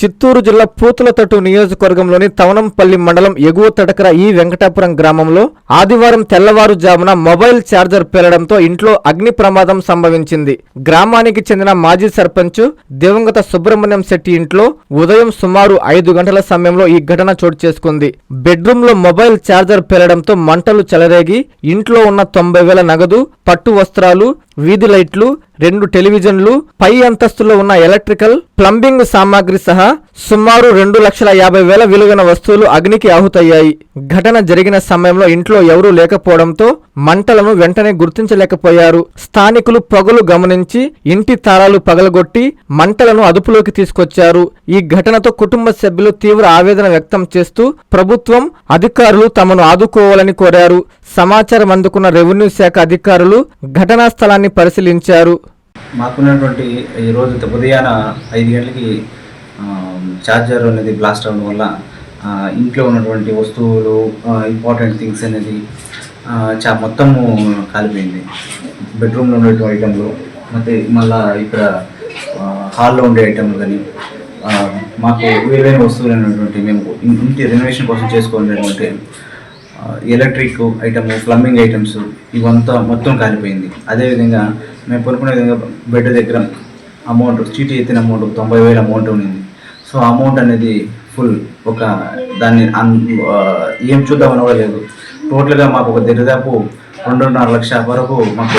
చిత్తూరు జిల్లా పూతలతట్టు నియోజకవర్గంలోని తవనంపల్లి మండలం ఎగువ తడకర ఈ వెంకటాపురం గ్రామంలో ఆదివారం తెల్లవారుజామున మొబైల్ ఛార్జర్ పేలడంతో ఇంట్లో అగ్ని ప్రమాదం సంభవించింది. గ్రామానికి చెందిన మాజీ సర్పంచ్ దివంగత సుబ్రహ్మణ్యం శెట్టి ఇంట్లో ఉదయం సుమారు 5 గంటల సమయంలో ఈ ఘటన చోటు చేసుకుంది. బెడ్రూమ్ లో మొబైల్ ఛార్జర్ పేలడంతో మంటలు చెలరేగి ఇంట్లో ఉన్న 90,000 నగదు, పట్టు వస్త్రాలు, వీధి లైట్లు, 2 టెలివిజన్లు, పై అంతస్తులో ఉన్న ఎలక్ట్రికల్, ప్లంబింగ్ సామాగ్రి సహా సుమారు 2,50,000 విలువైన వస్తువులు అగ్నికి ఆహుతయ్యాయి. ఘటన జరిగిన సమయంలో ఇంట్లో ఎవరూ లేకపోవడంతో మంటలను వెంటనే గుర్తించలేకపోయారు. స్థానికులు పొగలు గమనించి ఇంటి తాళాలు పగలగొట్టి మంటలను అదుపులోకి తీసుకొచ్చారు. ఈ ఘటనతో కుటుంబ సభ్యులు తీవ్ర ఆవేదన వ్యక్తం చేస్తూ ప్రభుత్వం, అధికారులు తమను ఆదుకోవాలని కోరారు. సమాచారం అందుకున్న రెవెన్యూ శాఖ అధికారులు ఘటనా స్థలాన్ని పరిశీలించారు. మాకున్నటువంటి ఈరోజు ఉదయాన 5 గంటలకి ఛార్జర్ అనేది బ్లాస్ట్ అవ్వడం వల్ల ఇంట్లో ఉన్నటువంటి వస్తువులు, ఇంపార్టెంట్ థింగ్స్ అనేది మొత్తము కాలిపోయింది. బెడ్రూమ్లో ఉండేటువంటి ఐటెంలు, ಮತ್ತು మళ్ళీ ఇక్కడ హాల్లో ఉండే ఐటెంలు కానీ మాకు వేరైన వస్తువులు అనేటువంటి మేము ఇంటి రెనోవేషన్ కోసం చేసుకునేటువంటి ఎలక్ట్రిక్ ఐటమ్, ప్లంబింగ్ ఐటమ్స్ ఇవంతా మొత్తం కాలిపోయింది. అదేవిధంగా మేము కొనుక్కునే విధంగా బెడ్ దగ్గర అమౌంట్, చీటీ ఎత్తిన అమౌంట్ 90,000 అమౌంట్ ఉంది. సో అమౌంట్ అనేది ఫుల్ దాన్ని ఏం చూద్దామని కూడా లేదు. టోటల్గా మాకు ఒక దరిదాపు 2.5 లక్షల వరకు మాకు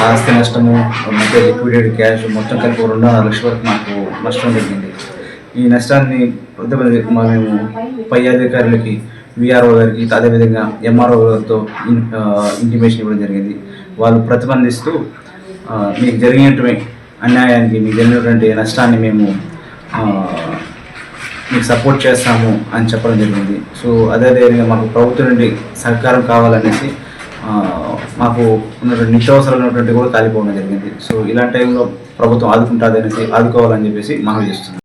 ఆస్తి నష్టము, మధ్య లిక్విడేట్ క్యాష్ మొత్తం కలిపి 2.5 లక్షల వరకు మాకు నష్టం జరిగింది. ఈ నష్టాన్ని మేము పై అధికారులకి, విఆర్ఓ గారికి, అదేవిధంగా ఎంఆర్ఓ గారితో ఇంటిమేషన్ ఇవ్వడం జరిగింది. వాళ్ళు ప్రతిబంధిస్తూ మీకు జరిగినటువంటి అన్యాయానికి, మీకు జరిగినటువంటి నష్టాన్ని మేము మీకు సపోర్ట్ చేస్తాము అని చెప్పడం జరిగింది. సో అదేవిధంగా మాకు ప్రభుత్వం నుండి సహకారం కావాలనేసి మాకు ఉన్నటువంటి నిత్యావసరాలు కూడా కాలిపోవడం జరిగింది. సో ఇలాంటి టైంలో ప్రభుత్వం ఆదుకుంటుంది అనేసి ఆదుకోవాలని చెప్పేసి మనవి చేస్తుంది.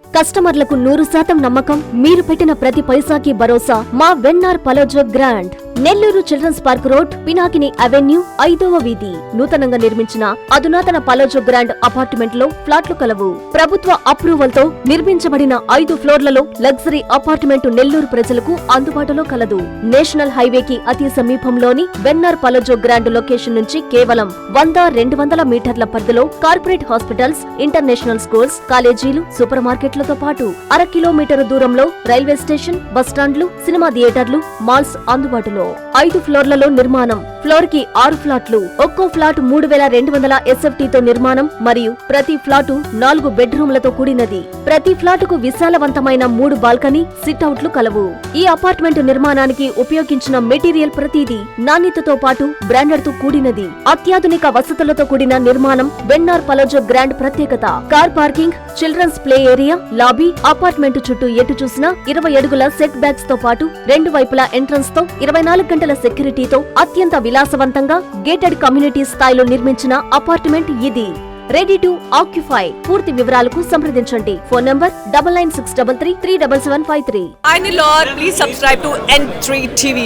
కస్టమర్లకు 100% నమ్మకం, మీరు పెట్టిన ప్రతి పైసాకి భరోసా. మా వెన్నార్ palazzo grand, Nellore children's park road, Pinakini avenue, 5వ వీధి. నూతనంగా నిర్మించిన అధునాతన పలోజో గ్రాండ్ అపార్ట్మెంట్ లో ఫ్లాట్లు కలవు. ప్రభుత్వ అప్రూవల్ తో నిర్మించబడిన 5 ఫ్లోర్లలో లగ్జరీ అపార్ట్మెంట్ నెల్లూరు ప్రజలకు అందుబాటులో కలదు. నేషనల్ హైవేకి అతి సమీపంలోని వెన్నార్ పలోజో గ్రాండ్ లొకేషన్ నుంచి కేవలం 100-200 మీటర్ల పరిధిలో కార్పొరేట్ హాస్పిటల్స్, ఇంటర్నేషనల్ స్కూల్స్, కాలేజీలు, సూపర్ మార్కెట్లతో పాటు 1/2 కిలోమీటర్ దూరంలో రైల్వే స్టేషన్, బస్టాండ్లు, సినిమా థియేటర్లు, మాల్స్ అందుబాటులో. 5 ఫ్లోర్లలో నిర్మాణం. ఫ్లోర్ కి 6 ఫ్లాట్లు. ఒక్కో ఫ్లాట్ 3,200 SFT తో నిర్మాణం మరియు ప్రతి ఫ్లాటు 4 బెడ్రూమ్లతో కూడినది. ప్రతి ఫ్లాటుకు విశాలవంతమైన 3 బాల్కనీ, సిట్అవుట్లు కలవు. ఈ అపార్ట్మెంట్ నిర్మాణానికి ఉపయోగించిన మెటీరియల్ ప్రతిదీ నాణ్యతతో పాటు బ్రాండెడ్ తో కూడినది. అత్యాధునిక వసతులతో కూడిన నిర్మాణం వెన్నార్ పలోజో గ్రాండ్ ప్రత్యేకత. Car parking, children's play area, lobby, apartment చుట్టూ ఎటు చూసినా 20 అడుగుల సెట్ బ్యాక్స్ తో పాటు 2 వైపులా ఎంట్రన్స్ తో 24 గంటల సెక్యూరిటీతో అత్యంత విలాసవంతంగా గేటెడ్ కమ్యూనిటీ స్థాయిలో నిర్మించిన అపార్ట్మెంట్ ఇది. Ready to occupy. పూర్తి వివరాలకు సంప్రదించండి. Phone number 9963337753. Hi Nilor, please subscribe to N3 TV.